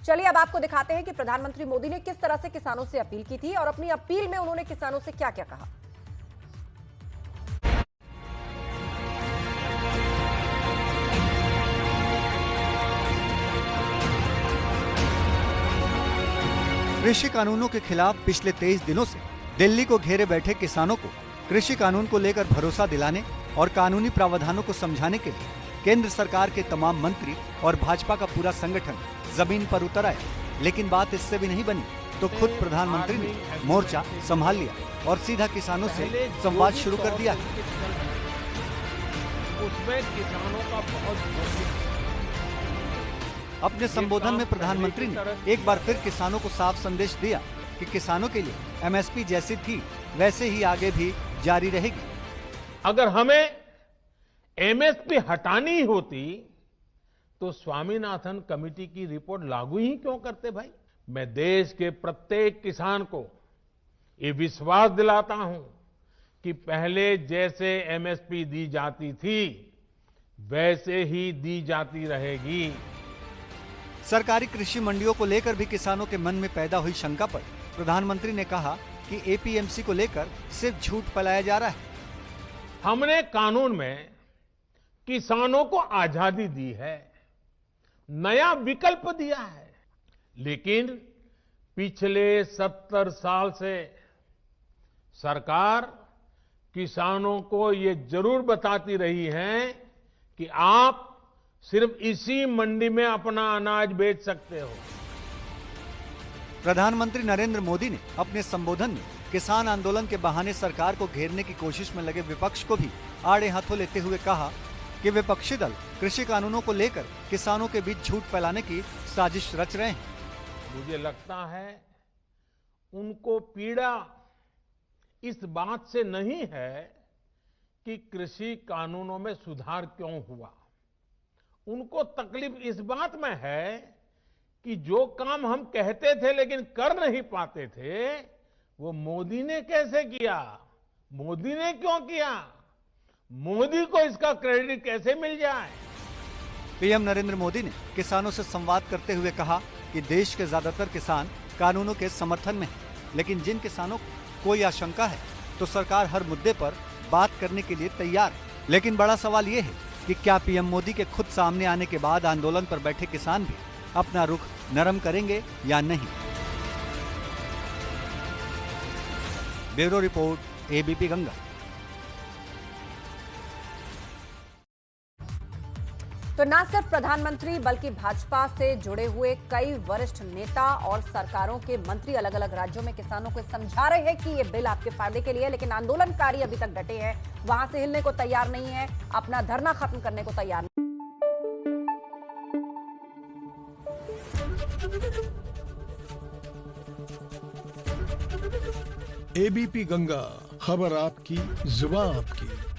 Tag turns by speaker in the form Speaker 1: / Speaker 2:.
Speaker 1: चलिए अब आपको दिखाते हैं कि प्रधानमंत्री मोदी ने किस तरह से किसानों से अपील की थी और अपनी अपील में उन्होंने किसानों से क्या क्या कहा।
Speaker 2: कृषि कानूनों के खिलाफ पिछले 23 दिनों से दिल्ली को घेरे बैठे किसानों को कृषि कानून को लेकर भरोसा दिलाने और कानूनी प्रावधानों को समझाने के लिए केंद्र सरकार के तमाम मंत्री और भाजपा का पूरा संगठन जमीन पर उतर आए। लेकिन बात इससे भी नहीं बनी तो खुद प्रधानमंत्री ने मोर्चा संभाल लिया और सीधा किसानों से संवाद शुरू कर दिया।
Speaker 3: उसमें किसानों का बहुत
Speaker 2: अपने संबोधन में प्रधानमंत्री ने एक बार फिर किसानों को साफ संदेश दिया कि किसानों के लिए एमएसपी जैसी थी वैसे ही आगे भी जारी रहेगी।
Speaker 3: अगर हमें एमएसपी हटानी होती तो स्वामीनाथन कमेटी की रिपोर्ट लागू ही क्यों करते भाई। मैं देश के प्रत्येक किसान को ये विश्वास दिलाता हूं कि पहले जैसे एमएसपी दी जाती थी वैसे ही दी जाती रहेगी।
Speaker 2: सरकारी कृषि मंडियों को लेकर भी किसानों के मन में पैदा हुई शंका पर प्रधानमंत्री ने कहा कि एपीएमसी को लेकर सिर्फ झूठ फैलाया जा रहा है।
Speaker 3: हमने कानून में किसानों को आजादी दी है, नया विकल्प दिया है, लेकिन पिछले 70 साल से सरकार किसानों को ये जरूर बताती रही है कि आप सिर्फ इसी मंडी में अपना अनाज बेच सकते हो।
Speaker 2: प्रधानमंत्री नरेंद्र मोदी ने अपने संबोधन में किसान आंदोलन के बहाने सरकार को घेरने की कोशिश में लगे विपक्ष को भी आड़े हाथों लेते हुए कहा कि विपक्षी दल कृषि कानूनों को लेकर किसानों के बीच झूठ फैलाने की साजिश रच रहे हैं।
Speaker 3: मुझे लगता है उनको पीड़ा इस बात से नहीं है कि कृषि कानूनों में सुधार क्यों हुआ, उनको तकलीफ इस बात में है कि जो काम हम कहते थे लेकिन कर नहीं पाते थे वो मोदी ने कैसे किया, मोदी ने क्यों किया, मोदी को इसका क्रेडिट कैसे मिल जाए।
Speaker 2: पीएम नरेंद्र मोदी ने किसानों से संवाद करते हुए कहा कि देश के ज्यादातर किसान कानूनों के समर्थन में हैं, लेकिन जिन किसानों को कोई आशंका है तो सरकार हर मुद्दे पर बात करने के लिए तैयार है। लेकिन बड़ा सवाल ये है कि क्या पीएम मोदी के खुद सामने आने के बाद आंदोलन पर बैठे किसान भी अपना रुख नरम करेंगे या नहीं। Bureau report, ABP Ganga.
Speaker 1: तो न सिर्फ प्रधानमंत्री बल्कि भाजपा से जुड़े हुए कई वरिष्ठ नेता और सरकारों के मंत्री अलग अलग राज्यों में किसानों को समझा रहे हैं कि ये बिल आपके फायदे के लिए है, लेकिन आंदोलनकारी अभी तक डटे हैं, वहां से हिलने को तैयार नहीं है, अपना धरना खत्म करने को तैयार नहीं।
Speaker 4: एबीपी गंगा, खबर आपकी, जुबान आपकी।